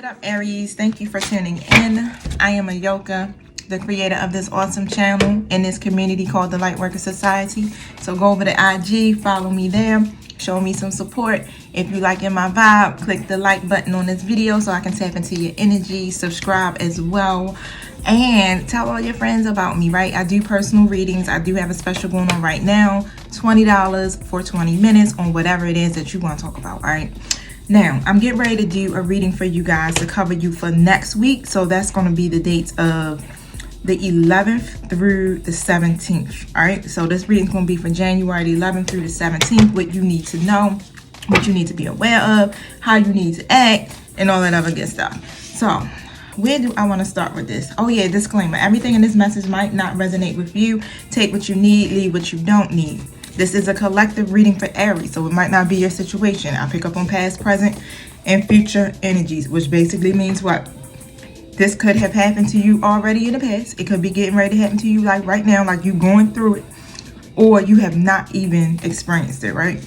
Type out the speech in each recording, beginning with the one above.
up, Aries? Thank you for tuning in. I am Ayoka, the creator of this awesome channel in this community called the Lightworker Society. So go over to IG, follow me there, show me some support. If you liking my vibe, click the like button on this video so I can tap into your energy. Subscribe as well. And tell all your friends about me, right? I do personal readings. I do have a special going on right now. $20 for 20 minutes on whatever it is that you want to talk about, all right? Now, I'm getting ready to do a reading for you guys to cover you for next week. So that's going to be the dates of the 11th through the 17th. All right. So this reading is going to be for January the 11th through the 17th. What you need to know, what you need to be aware of, how you need to act, and all that other good stuff. So where do I want to start with this? Oh yeah, disclaimer. Everything in this message might not resonate with you. Take what you need, leave what you don't need. This is a collective reading for Aries, so it might not be your situation. I pick up on past, present, and future energies, which basically means what? This could have happened to you already in the past. It could be getting ready to happen to you like right now, like you going through it, or you have not even experienced it, right?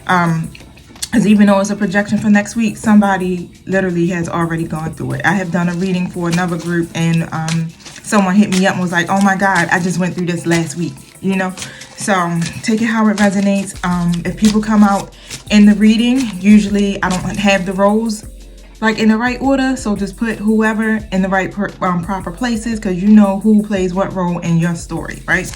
Because even though it's a projection for next week, somebody literally has already gone through it. I have done a reading for another group, and someone hit me up and was like, oh my God, I just went through this last week, you know? So take it how it resonates. If people come out in the reading, usually I don't have the roles like in the right order. So just put whoever in the right proper places, because you know who plays what role in your story, right?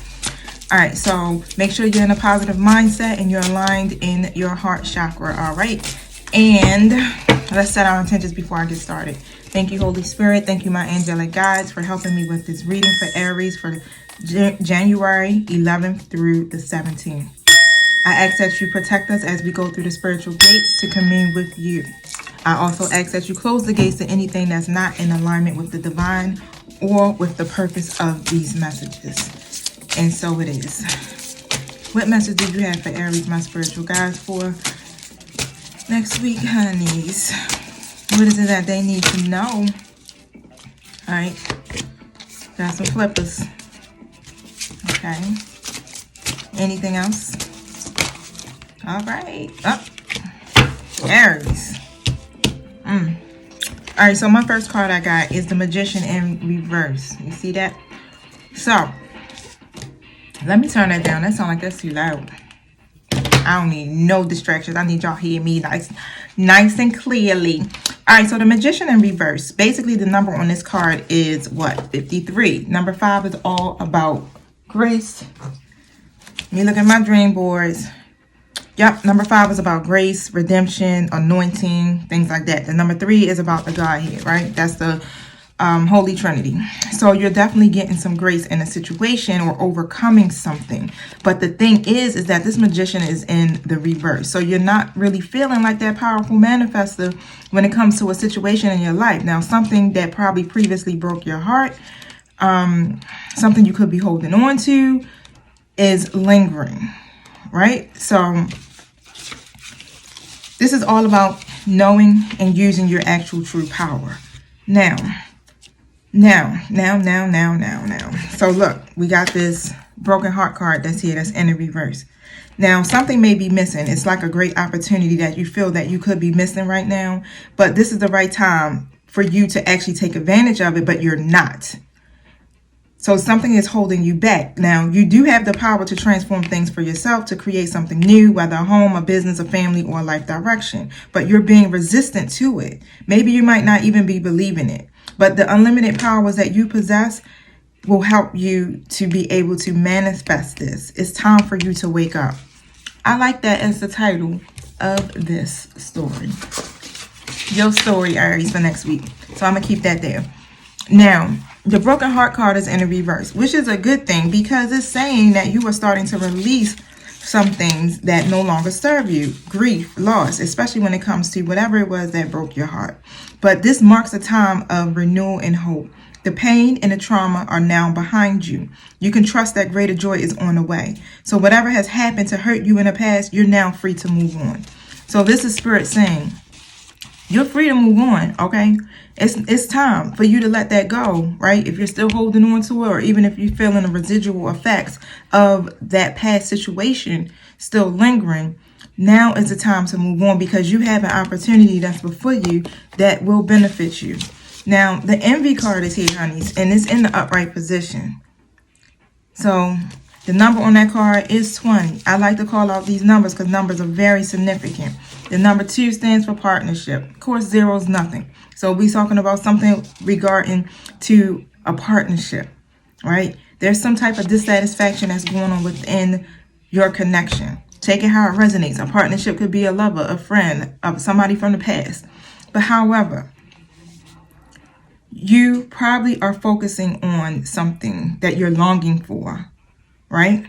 All right, so make sure you're in a positive mindset and you're aligned in your heart chakra, all right? And let's set our intentions before I get started. Thank you, Holy Spirit. Thank you, my angelic guides, for helping me with this reading for Aries for January 11th through the 17th. I ask that you protect us as we go through the spiritual gates to commune with you. I also ask that you close the gates to anything that's not in alignment with the divine or with the purpose of these messages. And so it is. What message do you have for Aries, my spiritual guides, for next week, honeys? What is it that they need to know? All right. Got some flippers. Okay. Anything else? All right. Oh. Aries. All right. So my first card I got is the Magician in reverse. You see that? So let me turn that down. That sounds like that's too loud. I don't need no distractions. I need y'all to hear me nice and clearly. All right, so the Magician in reverse. Basically, the number on this card is what? 53. Number 5 is all about grace. Let me look at my dream boards. Yep, number 5 is about grace, redemption, anointing, things like that. The number 3 is about the Godhead, right? That's the Holy Trinity. So you're definitely getting some grace in a situation or overcoming something. But the thing is that this Magician is in the reverse. So you're not really feeling like that powerful manifester when it comes to a situation in your life. Now, something that probably previously broke your heart, something you could be holding on to, is lingering, right? So this is all about knowing and using your actual true power. Now. So look, we got this broken heart card that's here, that's in the reverse. Now, something may be missing. It's like a great opportunity that you feel that you could be missing right now, but this is the right time for you to actually take advantage of it, but you're not. So something is holding you back. Now, you do have the power to transform things for yourself, to create something new, whether a home, a business, a family, or a life direction. But you're being resistant to it. Maybe you might not even be believing it. But the unlimited powers that you possess will help you to be able to manifest this. It's time for you to wake up. I like that as the title of this story. Your story, Aries, for next week. So I'm going to keep that there. Now, the broken heart card is in the reverse, which is a good thing because it's saying that you are starting to release some things that no longer serve you. Grief, loss, especially when it comes to whatever it was that broke your heart. But this marks a time of renewal and hope. The pain and the trauma are now behind you. You can trust that greater joy is on the way. So whatever has happened to hurt you in the past, you're now free to move on. So this is Spirit saying, you're free to move on, okay? It's time for you to let that go, right? If you're still holding on to it, or even if you're feeling the residual effects of that past situation still lingering, Now is the time to move on because you have an opportunity that's before you that will benefit you. Now, the envy card is here, honeys, and it's in the upright position. So the number on that card is 20. I like to call out these numbers because numbers are very significant. The number 2 stands for partnership. Of course, 0 is nothing. So we're talking about something regarding to a partnership, right? There's some type of dissatisfaction that's going on within your connection. Take it how it resonates. A partnership could be a lover, a friend, somebody from the past. But however, you probably are focusing on something that you're longing for, right?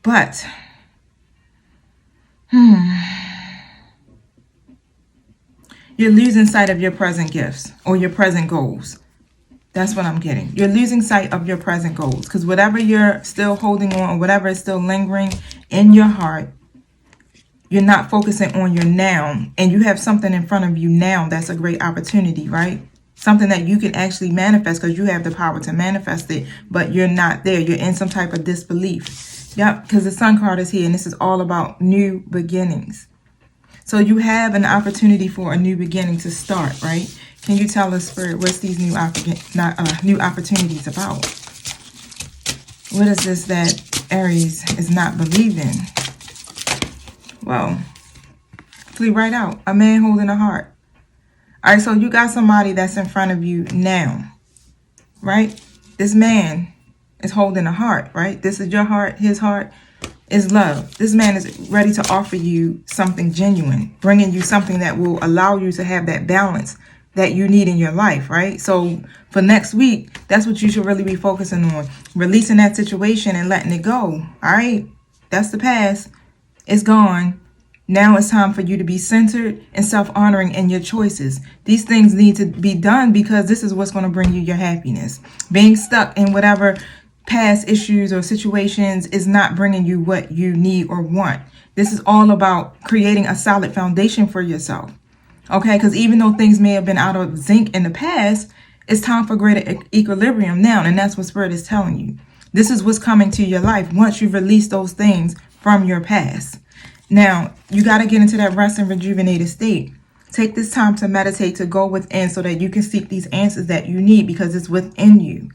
But you're losing sight of your present gifts or your present goals. That's what I'm getting. You're losing sight of your present goals because whatever you're still holding on or whatever is still lingering in your heart, you're not focusing on your now, and you have something in front of you now that's a great opportunity, right? Something that you can actually manifest because you have the power to manifest it, but you're not there. You're in some type of disbelief. Yep, because the Sun card is here, and this is all about new beginnings. So you have an opportunity for a new beginning to start, right? Can you tell us, Spirit, what's these new opportunities about? What is this that Aries is not believing? Well, flee right out. A man holding a heart. All right, so you got somebody that's in front of you now, right? This man is holding a heart, right? This is your heart. His heart is love. This man is ready to offer you something genuine, bringing you something that will allow you to have that balance that you need in your life, right? So for next week, that's what you should really be focusing on. Releasing that situation and letting it go, all right? That's the past. It's gone. Now it's time for you to be centered and self-honoring in your choices. These things need to be done because this is what's going to bring you your happiness. Being stuck in whatever past issues or situations is not bringing you what you need or want. This is all about creating a solid foundation for yourself. Okay, because even though things may have been out of sync in the past, it's time for greater equilibrium now. And that's what Spirit is telling you. This is what's coming to your life once you release those things from your past. Now, you got to get into that rest and rejuvenated state. Take this time to meditate, to go within so that you can seek these answers that you need because it's within you.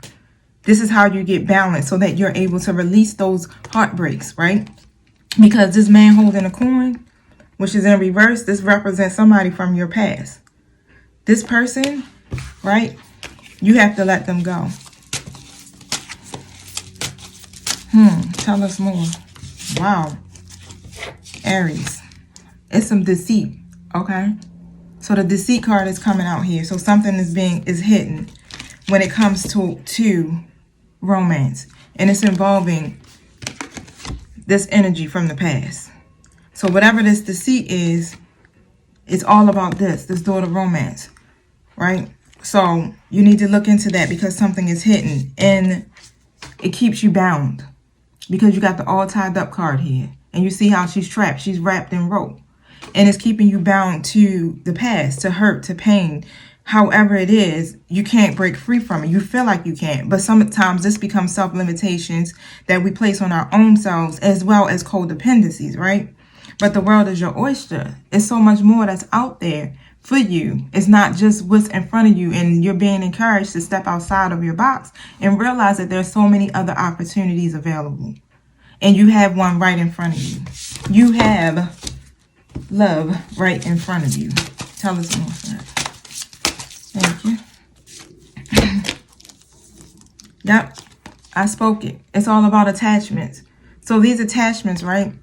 This is how you get balanced so that you're able to release those heartbreaks, right? Because this man holding a coin, which is in reverse, this represents somebody from your past. This person, right? You have to let them go. Tell us more. Wow. Aries. It's some deceit, okay? So the deceit card is coming out here. So something is hidden when it comes to romance. And it's involving this energy from the past. So whatever this deceit is, it's all about this door to romance, right? So you need to look into that because something is hidden and it keeps you bound because you got the all tied up card here. And you see how she's trapped. She's wrapped in rope. And it's keeping you bound to the past, to hurt, to pain. However it is, you can't break free from it. You feel like you can't. But sometimes this becomes self-limitations that we place on our own selves as well as codependencies, right? But the world is your oyster. It's so much more that's out there for you. It's not just what's in front of you, and you're being encouraged to step outside of your box and realize that there's so many other opportunities available. And you have one right in front of you. You have love right in front of you. Tell us more for that. Thank you. Yep, I spoke it. It's all about attachments. So these attachments, right?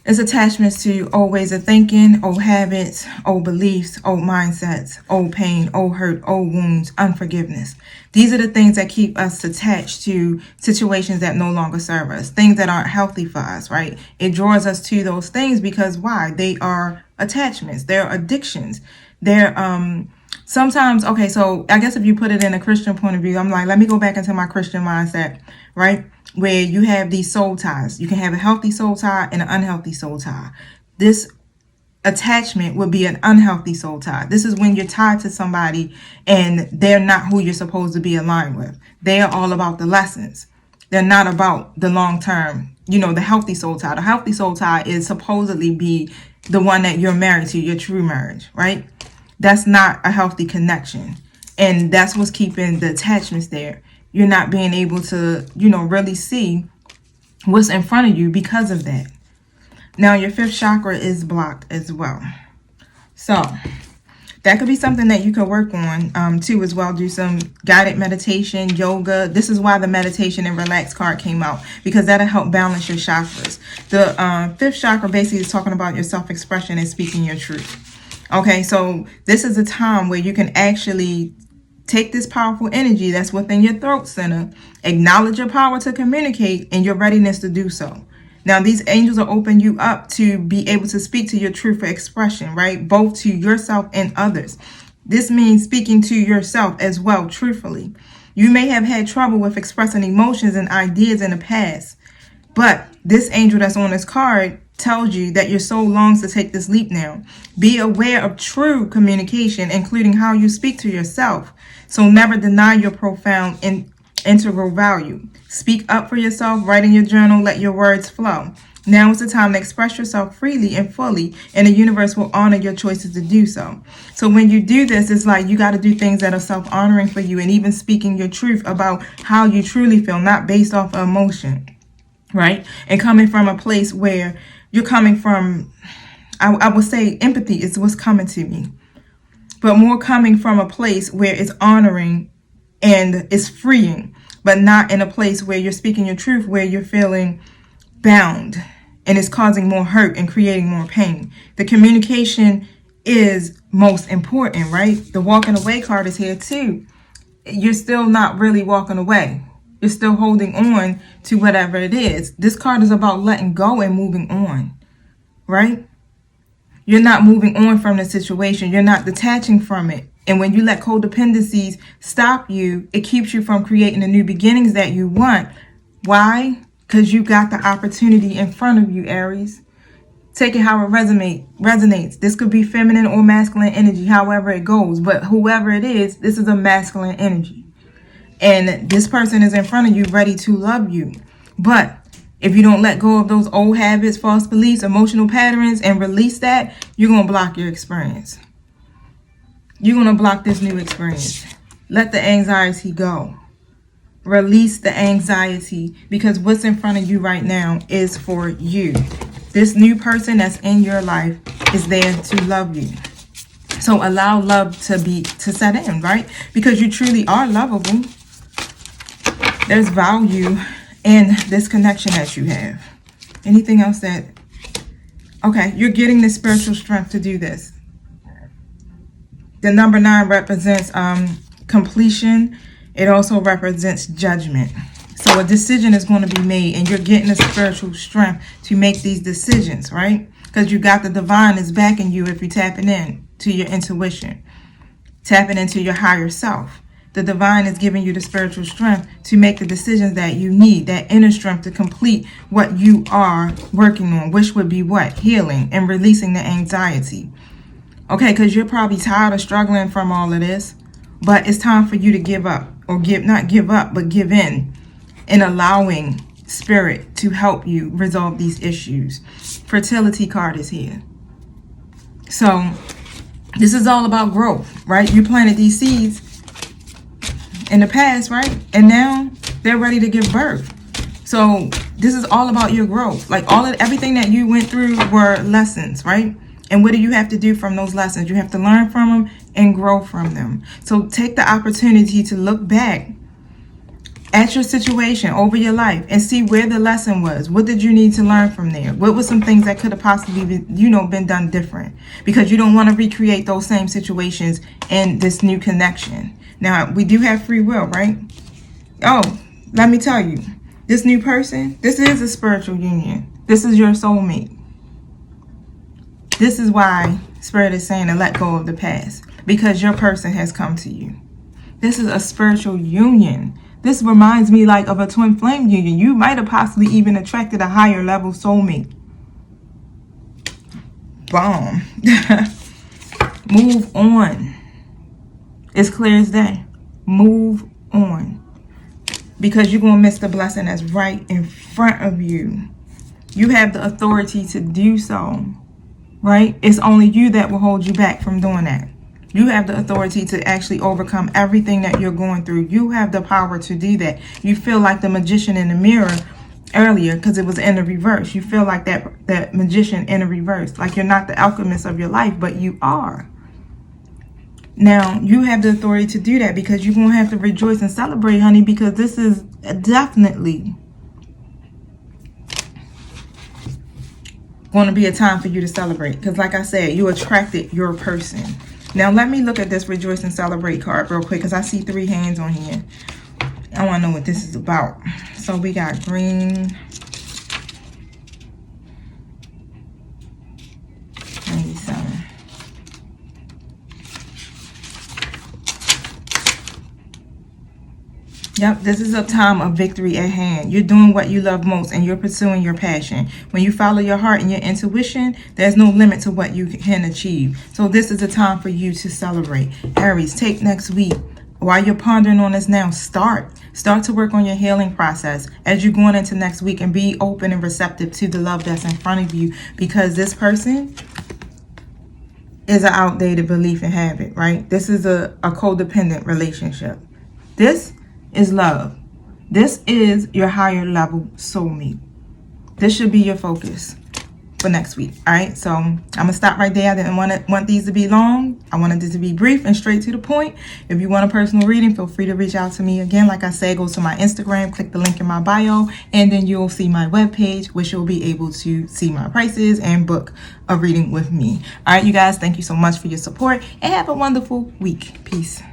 It's attachments to old ways of thinking, old habits, old beliefs, old mindsets, old pain, old hurt, old wounds, unforgiveness. These are the things that keep us attached to situations that no longer serve us, things that aren't healthy for us, right? It draws us to those things because why? They are attachments. They're addictions. They're sometimes, okay, so I guess if you put it in a Christian point of view, I'm like, let me go back into my Christian mindset, right? Where you have these soul ties. You can have a healthy soul tie and an unhealthy soul tie. This attachment would be an unhealthy soul tie. This is when you're tied to somebody and they're not who you're supposed to be aligned with. They are all about the lessons. They're not about the long-term, the healthy soul tie. The healthy soul tie is supposedly be the one that you're married to, your true marriage, right? That's not a healthy connection. And that's what's keeping the attachments there. You're not being able to, really see what's in front of you because of that. Now, your 5th chakra is blocked as well. So that could be something that you could work on too as well. Do some guided meditation, yoga. This is why the meditation and relax card came out, because that'll help balance your chakras. The 5th chakra basically is talking about your self-expression and speaking your truth. Okay, so this is a time where you can actually take this powerful energy that's within your throat center, acknowledge your power to communicate and your readiness to do so. Now, these angels will open you up to be able to speak to your truth for expression, right? Both to yourself and others. This means speaking to yourself as well, truthfully. You may have had trouble with expressing emotions and ideas in the past, but this angel that's on this card tells you that your soul longs to take this leap now. Be aware of true communication, including how you speak to yourself. So never deny your profound and integral value. Speak up for yourself, write in your journal, let your words flow. Now is the time to express yourself freely and fully, and the universe will honor your choices to do so. So when you do this, it's like you got to do things that are self-honoring for you, and even speaking your truth about how you truly feel, not based off of emotion, right? And coming from a place where you're coming from, I would say empathy is what's coming to me, but more coming from a place where it's honoring and it's freeing, but not in a place where you're speaking your truth, where you're feeling bound and it's causing more hurt and creating more pain. The communication is most important, right? The walking away card is here too. You're still not really walking away. You're still holding on to whatever it is. This card is about letting go and moving on, right? You're not moving on from the situation. You're not detaching from it. And when you let codependencies stop you, it keeps you from creating the new beginnings that you want. Why? Because you got the opportunity in front of you, Aries. Take it how it resonates. This could be feminine or masculine energy, however it goes. But whoever it is, this is a masculine energy. And this person is in front of you ready to love you. But if you don't let go of those old habits, false beliefs, emotional patterns, and release that, you're going to block your experience. You're going to block this new experience. Let the anxiety go. Release the anxiety, because what's in front of you right now is for you. This new person that's in your life is there to love you. So allow love to set in, right? Because you truly are lovable. There's value in this connection that you have. Anything else that... Okay, you're getting the spiritual strength to do this. The number 9 represents completion. It also represents judgment. So a decision is going to be made, and you're getting the spiritual strength to make these decisions, right? Because you got the divine is backing you if you're tapping in to your intuition, tapping into your higher self. The divine is giving you the spiritual strength to make the decisions that you need, that inner strength to complete what you are working on, which would be what? Healing and releasing the anxiety. Okay, because you're probably tired of struggling from all of this, but it's time for you to give up, or not give up, but give in, and allowing spirit to help you resolve these issues. Fertility card is here. So this is all about growth, right? You planted these seeds in the past, right? And now they're ready to give birth. So this is all about your growth. Like everything that you went through were lessons, right? And what do you have to do from those lessons? You have to learn from them and grow from them. So take the opportunity to look back at your situation over your life and see where the lesson was. What did you need to learn from there? What were some things that could have possibly been done different? Because you don't want to recreate those same situations in this new connection. Now, we do have free will, right? Oh, let me tell you, this new person, this is a spiritual union. This is your soulmate. This is why Spirit is saying to let go of the past, because your person has come to you. This is a spiritual union. This reminds me like of a twin flame union. You might have possibly even attracted a higher level soulmate. Boom. Move on. It's clear as day. Move on. Because you're going to miss the blessing that's right in front of you. You have the authority to do so, right? It's only you that will hold you back from doing that. You have the authority to actually overcome everything that you're going through. You have the power to do that. You feel like the magician in the mirror earlier because it was in the reverse. You feel like that magician in the reverse. Like you're not the alchemist of your life, but you are. Now, you have the authority to do that because you're going to have to rejoice and celebrate, honey, because this is definitely going to be a time for you to celebrate. Because like I said, you attracted your person. Now, let me look at this Rejoice and Celebrate card real quick because I see 3 hands on here. I want to know what this is about. So we got green, 97. Yep, this is a time of victory at hand. You're doing what you love most and you're pursuing your passion. When you follow your heart and your intuition, there's no limit to what you can achieve. So this is a time for you to celebrate. Aries, take next week. While you're pondering on this now, start to work on your healing process as you're going into next week, and be open and receptive to the love that's in front of you, because this person is an outdated belief and habit, right? This is a codependent relationship. This is love. This is your higher level soulmate. This should be your focus for next week. All right, so I'm gonna stop right there. I didn't want these to be long. I wanted this to be brief and straight to the point. If you want a personal reading, feel free to reach out to me. Again, like I said, go to my Instagram, click the link in my bio, and then you'll see my webpage, which you'll be able to see my prices and book a reading with me. All right, you guys, thank you so much for your support and have a wonderful week. Peace.